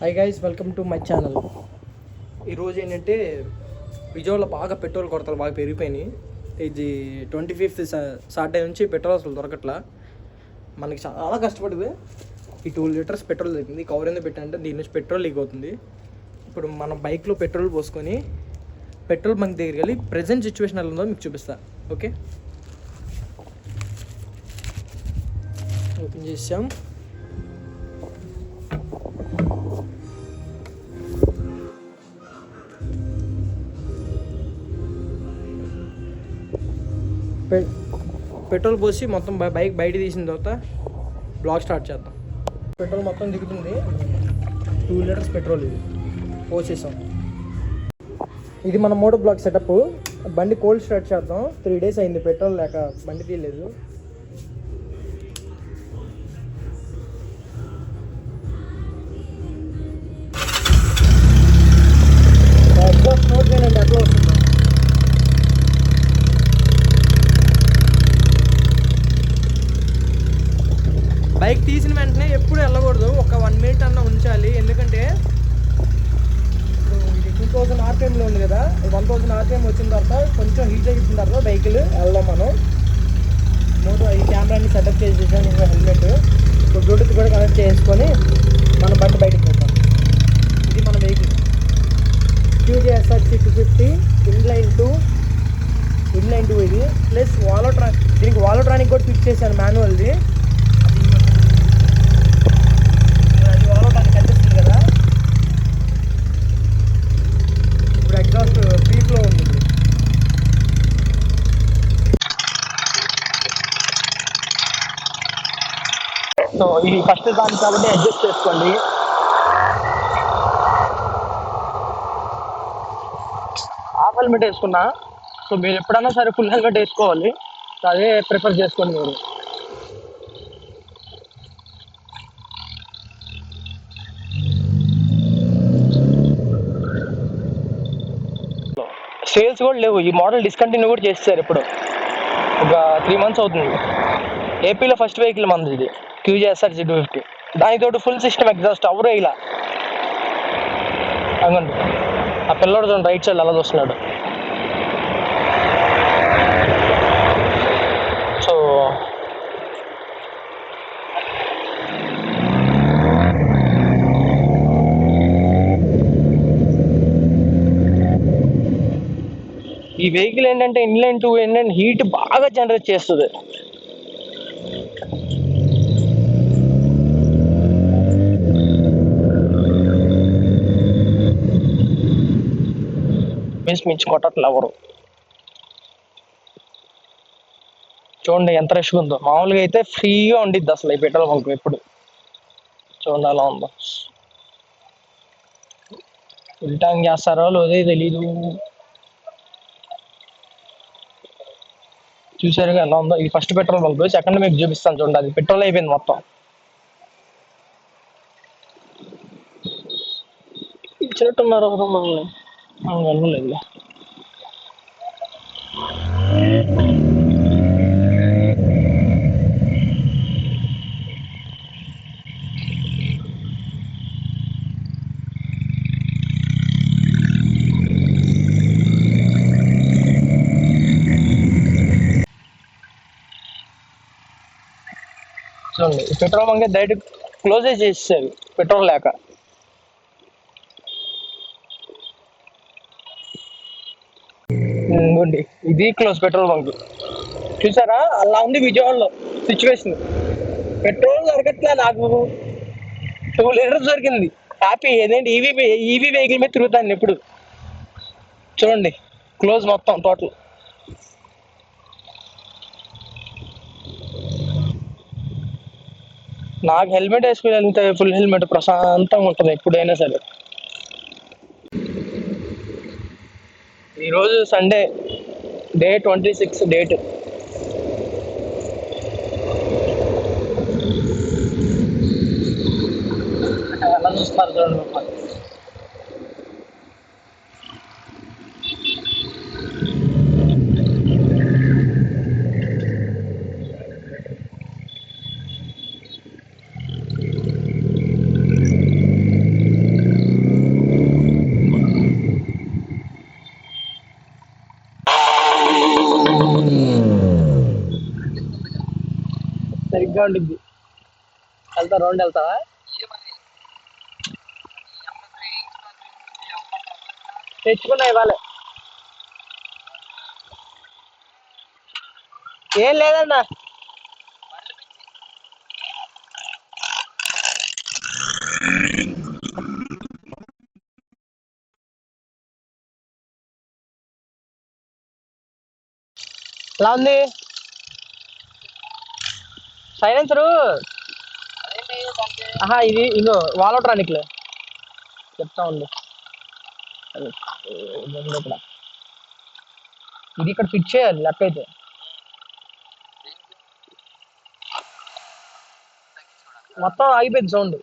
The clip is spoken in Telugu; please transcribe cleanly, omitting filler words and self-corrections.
Hi guys, welcome to my channel. ఈరోజు ఏంటంటే విజయవాడలో బాగా పెట్రోల్ కొరతలు బాగా పెరిగిపోయినాయి. ఇది 25th సాటర్డే నుంచి పెట్రోల్ అసలు దొరకట్లా. మనకి చాలా కష్టపడితే ఈ 2 లీటర్స్ పెట్రోల్ దొరికింది. కవర్ ఎందుకు పెట్టాలంటే దీని నుంచి పెట్రోల్ లీక్ అవుతుంది. ఇప్పుడు మన బైక్లో పెట్రోల్ పోసుకొని పెట్రోల్ బంక్ దగ్గరికి వెళ్ళి ప్రజెంట్ సిచ్యువేషన్ ఎలా ఉందో మీకు చూపిస్తా. ఓకే, ఓపెన్ చేసాం. పెట్రోల్ పోసి మొత్తం బైక్ బయట తీసిన తర్వాత బ్లాక్ స్టార్ట్ చేద్దాం. పెట్రోల్ మొత్తం దిగుతుంది. 2 లీటర్స్ పెట్రోల్ ఇది పోసేసాం. ఇది మన మోటో బ్లాక్ సెటప్. బండి కోల్డ్ స్టార్ట్ చేద్దాం. 3 days అయింది పెట్రోల్ లేక బండి తీయలేదు. నోట్ చేయండి ఎట్లా వస్తుందో. బైక్ తీసిన వెంటనే ఎప్పుడు వెళ్ళకూడదు, ఒక 1 minute అన్న ఉంచాలి. ఎందుకంటే ఇప్పుడు ఇది 2000 RPMలో ఉంది కదా, 1000 RPM వచ్చిన తర్వాత కొంచెం హీట్ అయిన తర్వాత బైకులు వెళ్దాం. మనం మోటో ఈ కెమెరాని సెటప్ చేసేసాం. ఇంకా హెల్మెట్ ఇప్పుడు బ్లూటూత్ కూడా కనెక్ట్ చేసుకొని మన బండి బయటకు పోతాం. ఇది మన వెహికల్ QJ-SRT 250 ఇన్లైన్ 2 ఇది ప్లస్ దీనికి వాలోట్రానిక్ కూడా ఫిక్స్ చేశాను మాన్యువల్ది. అది వాలోట్రానిక్ కనిపిస్తుంది కదా. ఇప్పుడు ఎగ్జాస్ట్ ఫ్రీఫ్లో ఉంది. సో ఇది ఫస్ట్ దానికి కాబట్టి అడ్జస్ట్ చేసుకోండి. హాఫ్ హెల్మెట్ వేసుకున్నా. సో మీరు ఎప్పుడైనా సరే ఫుల్ హెల్మెట్ వేసుకోవాలి. సో అదే ప్రిఫర్ చేసుకోండి మీరు. సేల్స్ కూడా లేవు. ఈ మోడల్ డిస్కంటిన్యూ కూడా చేస్తారు. ఇప్పుడు ఒక 3 months అవుతుంది. ఏపీలో ఫస్ట్ వెహికల్ మంది ఇది QJ-SRT 250. దానితోటి ఫుల్ సిస్టమ్ ఎగ్జాస్ట్ ఎవరు ఇలా అవ్వండి. ఆ పిల్లడు చూడండి రైట్ సైడ్ అలా చూస్తున్నాడు. సో ఈ వెహికల్ ఏంటంటే ఇన్లైన్ 2 ఏంటంటే హీట్ బాగా జనరేట్ చేస్తుంది. మించి కొట్టట్లు ఎవరు చూడండి ఎంత రష్గా ఉందో. మామూలుగా అయితే ఫ్రీగా ఉండిద్ది అసలు ఈ పెట్రోల్ బంక్. ఎప్పుడు చూడండి అలా ఉందో. ఫుల్ ట్యాంక్ చేస్తారో లేదో తెలీదు. చూసారుగా ఎలా ఉందో. ఇది ఫస్ట్ పెట్రోల్ బంక్. సెకండ్ మీకు చూపిస్తాను చూడండి. అది పెట్రోల్ అయిపోయింది మొత్తం. ఇచ్చినట్టున్నారు ఎవరు మనల్ని. వెళ్ళలేదు. చూడండి ఈ పెట్రోల్ బంక్ డైరెక్ట్ క్లోజే చేసేసారు పెట్రోల్ లేక. ఇది క్లోజ్ పెట్రోల్ బంక్. చూసారా అలా ఉంది విజయవాడలో సిచ్యువేషన్. పెట్రోల్ దొరకట్లే. నాకు 2 లీటర్స్ దొరికింది. హ్యాపీ. ఏదేంటి ఈవీ వెహికల్ మీద తిరుగుతాను ఇప్పుడు. చూడండి క్లోజ్ మొత్తం టోటల్. నాకు హెల్మెట్ వేసుకుని వెళ్తే ఫుల్ హెల్మెట్ ప్రశాంతంగా ఉంటుంది ఎప్పుడైనా సరే. ఈరోజు సండే, డే 26 డేట్. ఎలా చూస్తారు చూడండి. గా ఉండిద్ది. రౌండ్ వెళ్తావా? తెచ్చుకున్నా ఇవ్వాలి. ఏం లేదన్నా. ఎలా ఉంది సైలెన్సరు? ఆహా, ఇది ఇంకో వాలోట్రానిక్లు చెప్తా ఉంది. ఇక్కడ ఇది ఇక్కడ ఫిట్ చేయాలి లెక్క అయితే. మొత్తం ఆగిపోయింది సౌండ్.